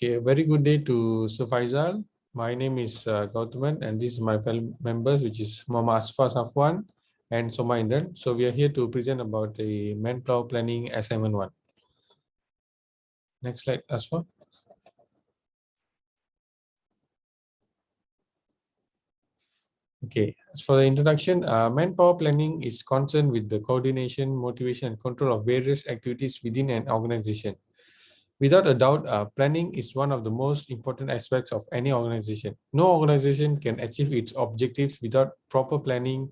Okay, a very good day to Sufaizal. My name is Gautaman, and this is my fellow members, which is Mama Asfa Safwan and Soma Indran. So we are here to present about the manpower planning assignment 1. Next slide, Asfa. Okay, as for the introduction, manpower planning is concerned with the coordination, motivation, and control of various activities within an organization. Without a doubt, planning is one of the most important aspects of any organization. No organization can achieve its objectives without proper planning.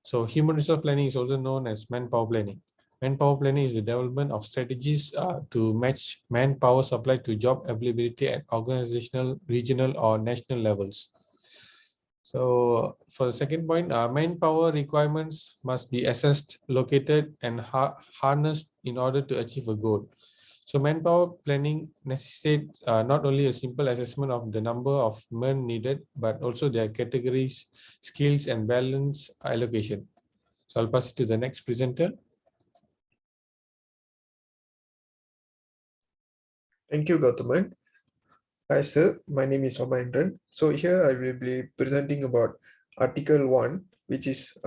So human resource planning is also known as manpower planning. Manpower planning is the development of strategies to match manpower supply to job availability at organizational, regional, or national levels. So for the second point, manpower requirements must be assessed, located, and harnessed in order to achieve a goal. So manpower planning necessitates not only a simple assessment of the number of men needed, but also their categories, skills, and balance allocation. So I'll pass it to the next presenter. Thank you, Gautaman. Hi, sir. My name is Soma Indran. So here I will be presenting about Article 1, which is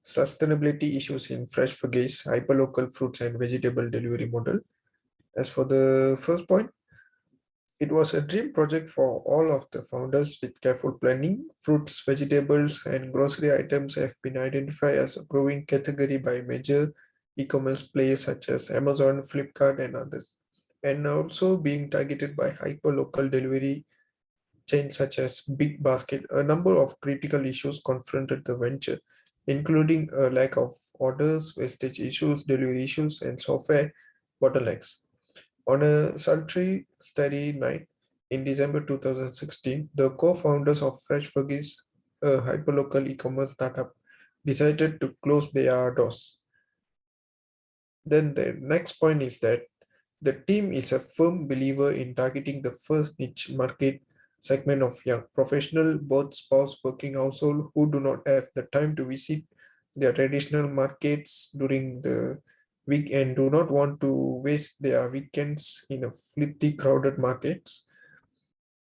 sustainability issues in fresh veggies, hyperlocal fruits and vegetable delivery model. As for the first point, it was a dream project for all of the founders with careful planning. Fruits, vegetables, and grocery items have been identified as a growing category by major e-commerce players such as Amazon, Flipkart, and others, and also being targeted by hyper-local delivery chains such as Big Basket. A number of critical issues confronted the venture, including a lack of orders, wastage issues, delivery issues, and software bottlenecks. On a sultry, starry night in December 2016, the co-founders of Fresh Veggies, a hyperlocal e-commerce startup, decided to close their doors. Then the next point is that the team is a firm believer in targeting the first niche market segment of young professional, both spouse working household who do not have the time to visit their traditional markets during the week and do not want to waste their weekends in a filthy crowded markets.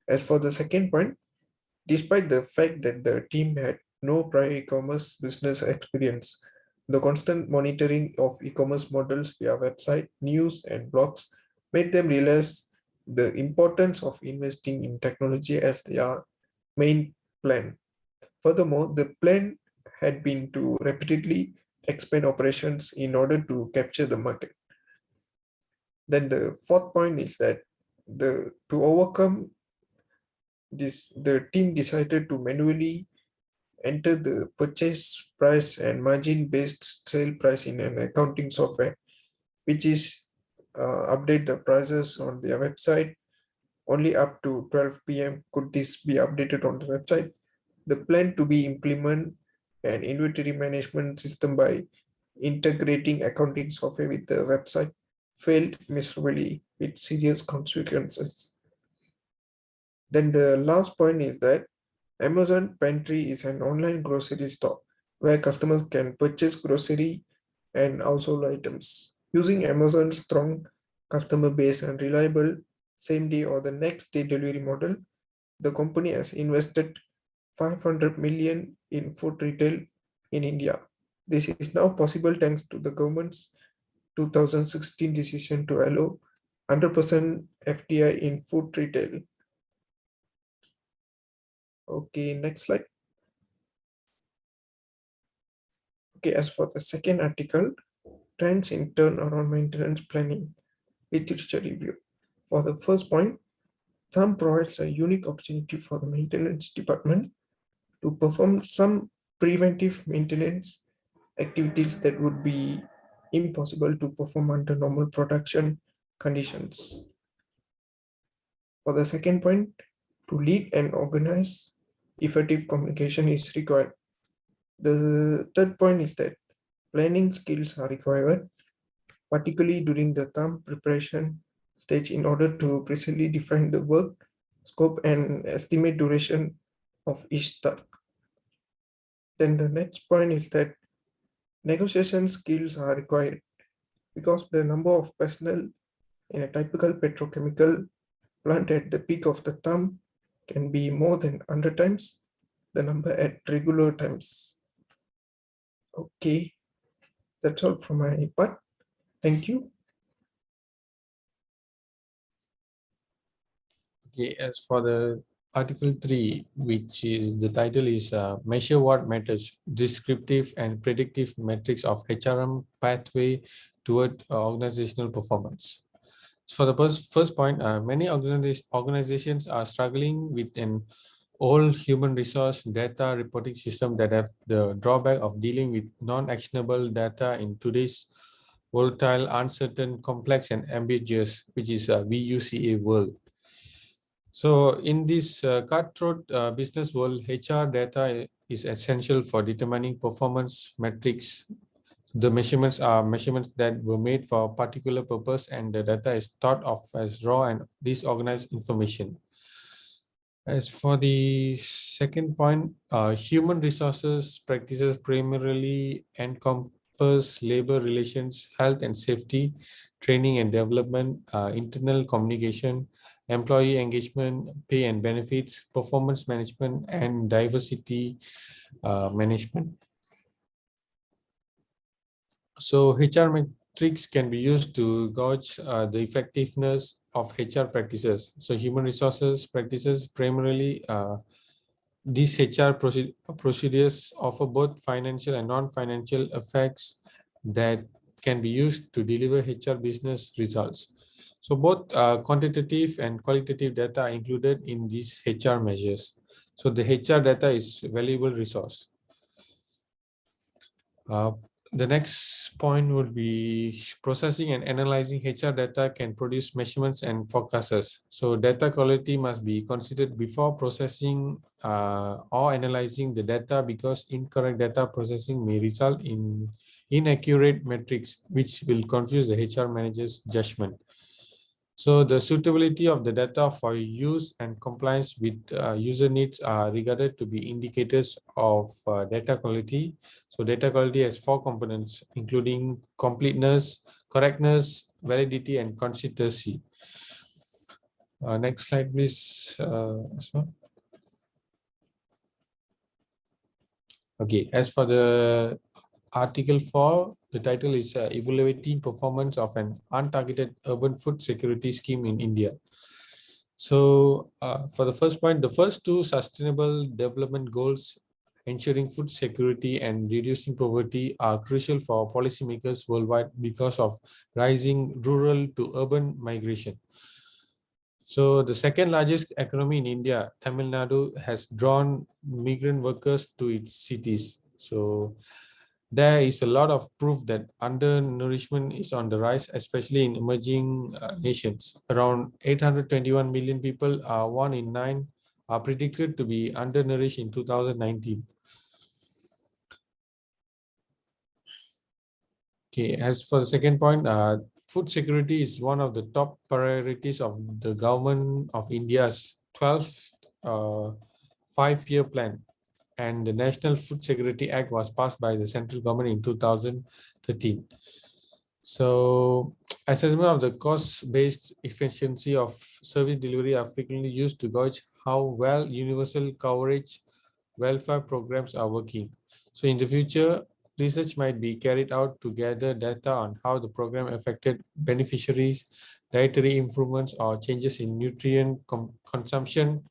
As for the second point, despite the fact that the team had no prior e-commerce business experience, the constant monitoring of e-commerce models via website, news, and blogs made them realize the importance of investing in technology as their main plan. Furthermore, the plan had been to repeatedly expand operations in order to capture the market. Then the fourth point is that to overcome this, the team decided to manually enter the purchase price and margin based sale price in an accounting software, which is update the prices on their website. Only up to 12 p.m. could this be updated on the website. The plan to be implement an inventory management system by integrating accounting software with the website failed miserably with serious consequences. Then the last point is that Amazon Pantry is an online grocery store where customers can purchase grocery and household items. Using Amazon's strong customer base and reliable same day or the next day delivery model, the company has invested 500 million in food retail in India. This is now possible thanks to the government's 2016 decision to allow 100% FDI in food retail. Okay, next slide. Okay, as for the second article, trends in turnaround maintenance planning, literature review. For the first point, SUM provides a unique opportunity for the maintenance department to perform some preventive maintenance activities that would be impossible to perform under normal production conditions. For the second point, to lead and organize, effective communication is required. The third point is that planning skills are required, particularly during the term preparation stage in order to precisely define the work, scope, and estimate duration of each task. Then the next point is that negotiation skills are required because the number of personnel in a typical petrochemical plant at the peak of the thumb can be more than 100 times the number at regular times. Okay, that's all from my part. Thank you. Okay, as for the Article 3, which is the title is Measure What Matters, Descriptive and Predictive Metrics of HRM Pathway Toward Organizational Performance. For the first point, many organizations are struggling with an old human resource data reporting system that have the drawback of dealing with non-actionable data in today's volatile, uncertain, complex, and ambiguous, which is a VUCA world. So in this cutthroat business world, HR data is essential for determining performance metrics. The measurements are measurements that were made for a particular purpose, and the data is thought of as raw and disorganized information. As for the second point, human resources practices primarily encompass labor relations, health and safety, training and development, internal communication, employee engagement, pay and benefits, performance management, and diversity management. So HR metrics can be used to gauge the effectiveness of HR practices. So human resources practices primarily these HR procedures offer both financial and non-financial effects that can be used to deliver HR business results. So both quantitative and qualitative data are included in these HR measures. So the HR data is a valuable resource. The next point would be processing and analyzing HR data can produce measurements and forecasts. So data quality must be considered before processing or analyzing the data, because incorrect data processing may result in inaccurate metrics, which will confuse the HR manager's judgment. So the suitability of the data for use and compliance with user needs are regarded to be indicators of data quality. So data quality has 4 components, including completeness, correctness, validity, and consistency. Next slide, please. Okay, as for the Article 4, the title is Evaluating Performance of an Untargeted Urban Food Security Scheme in India. So for the first point, the first 2 sustainable development goals, ensuring food security and reducing poverty, are crucial for policymakers worldwide because of rising rural to urban migration. So the second largest economy in India, Tamil Nadu, has drawn migrant workers to its cities. So there is a lot of proof that undernourishment is on the rise, especially in emerging nations. Around 821 million people, 1 in 9, are predicted to be undernourished in 2019. Okay, as for the second point, food security is one of the top priorities of the government of India's 12th 5-year plan, and the National Food Security Act was passed by the central government in 2013. So assessment of the cost-based efficiency of service delivery are frequently used to gauge how well universal coverage welfare programs are working. So in the future, research might be carried out to gather data on how the program affected beneficiaries, dietary improvements, or changes in nutrient consumption,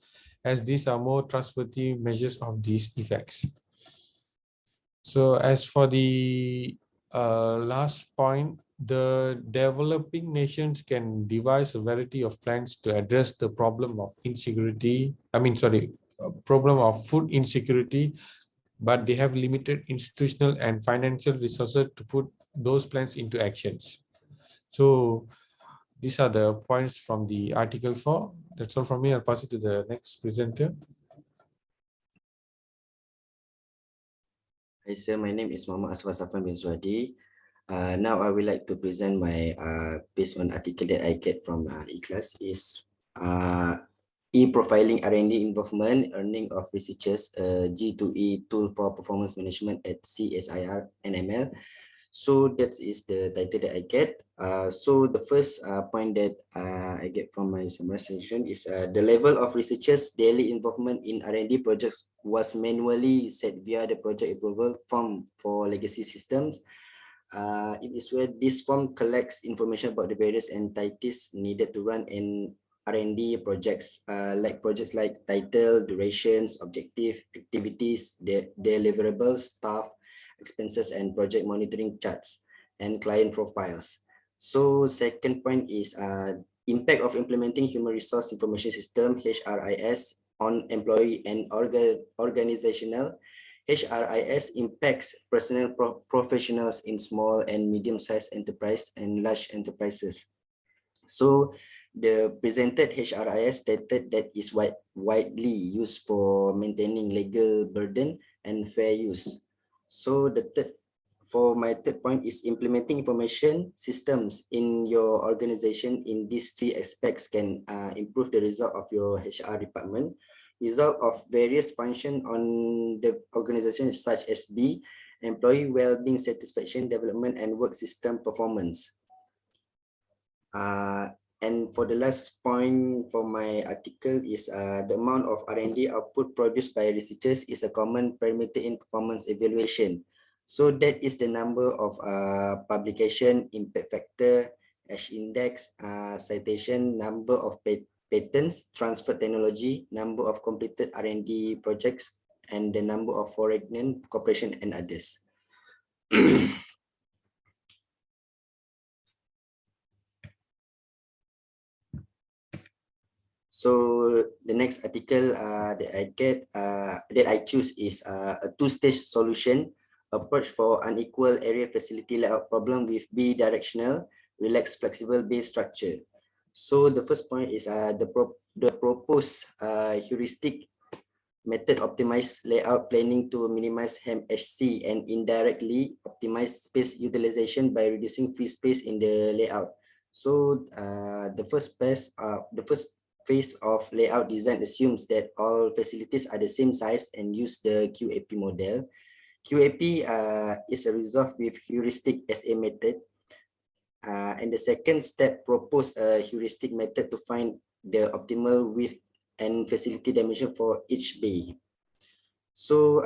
as these are more trustworthy measures of these effects. So as for the last point, the developing nations can devise a variety of plans to address the problem of problem of food insecurity, but they have limited institutional and financial resources to put those plans into actions. So these are the points from the Article 4. That's all from me. I'll pass it to the next presenter. Hi sir, my name is Muhammad Aswar Safran bin Swadi. Now I would like to present my based on article that I get from E-class is e-profiling R&D involvement, earning of researchers, G2E tool for performance management at CSIR NML. So that is the title that I get. So the first point that I get from my summarization is the level of researchers' daily involvement in R&D projects was manually set via the project approval form for legacy systems. It is where this form collects information about the various entities needed to run an R&D projects, like projects like title, durations, objective, activities, deliverables, staff, expenses, and project monitoring charts, and client profiles. So second point is impact of implementing human resource information system HRIS on employee and organizational. HRIS impacts personnel professionals in small and medium-sized enterprise and large enterprises. So the presented HRIS stated that is widely used for maintaining legal burden and fair use. So for my third point is implementing information systems in your organization in these three aspects can improve the result of your HR department. Result of various functions on the organization such as B, employee well-being, satisfaction, development, and work system performance. And for the last point for my article is the amount of R&D output produced by researchers is a common parameter in performance evaluation. So that is the number of publication, impact factor, H index, citation, number of patents, transfer technology, number of completed R&D projects, and the number of foreign corporation and others. So the next article that I choose is a two-stage solution approach for unequal area facility layout problem with bidirectional, relaxed, flexible base structure. So the first point is the proposed heuristic method optimize layout planning to minimize HC and indirectly optimize space utilization by reducing free space in the layout. So the first phase of layout design assumes that all facilities are the same size and use the QAP model. QAP is resolved with heuristic SA method. And the second step propose a heuristic method to find the optimal width and facility dimension for each bay. So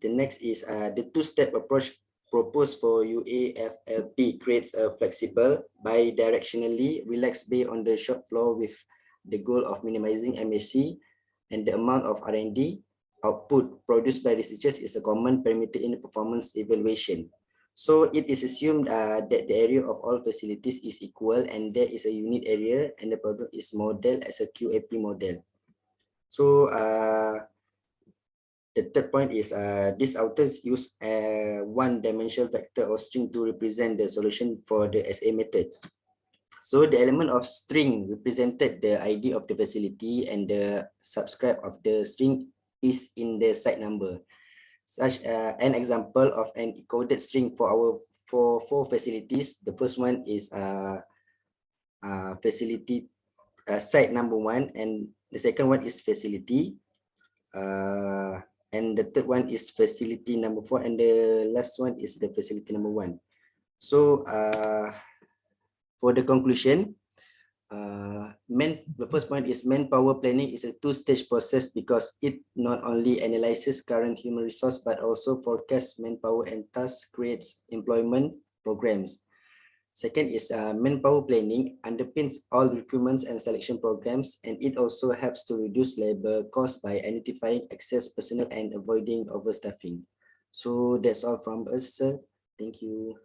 the next is the two-step approach proposed for UAFLP creates a flexible bidirectionally relaxed bay on the shop floor with the goal of minimizing MAC, and the amount of R&D output produced by researchers is a common parameter in the performance evaluation. So it is assumed that the area of all facilities is equal and there is a unit area and the problem is modeled as a QAP model. So the third point is these authors use a one-dimensional vector or string to represent the solution for the SA method. So the element of string represented the ID of the facility and the subscript of the string is in the site number. Such an example of an encoded string for four facilities. The first one is facility site number 1, and the second one is facility, and the third one is facility number 4, and the last one is the facility number 1. So for the conclusion, the first point is manpower planning is a two-stage process because it not only analyzes current human resource but also forecasts manpower and thus creates employment programs. Second is manpower planning underpins all recruitments and selection programs, and it also helps to reduce labor costs by identifying excess personnel and avoiding overstaffing. So that's all from us, sir. Thank you.